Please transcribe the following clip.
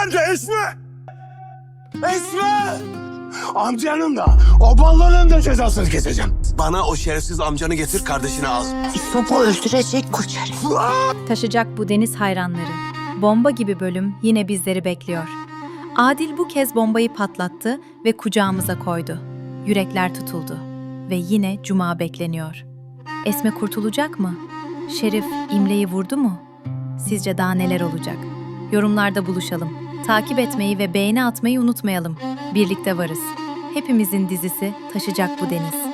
nerede Esme? Esme! Amcanın da, o ballanın da cezasını keseceğim. Bana o şerefsiz amcanı getir, kardeşini al. İsop'u öldürecek koçarı. Taşacak bu deniz hayranları. Bomba gibi bölüm yine bizleri bekliyor. Adil bu kez bombayı patlattı ve kucağımıza koydu. Yürekler tutuldu. Ve yine Cuma bekleniyor. Esme kurtulacak mı? Şerif İmle'yi vurdu mu? Sizce daha neler olacak? Yorumlarda buluşalım. Takip etmeyi ve beğeni atmayı unutmayalım. Birlikte varız. Hepimizin dizisi Taşacak bu deniz.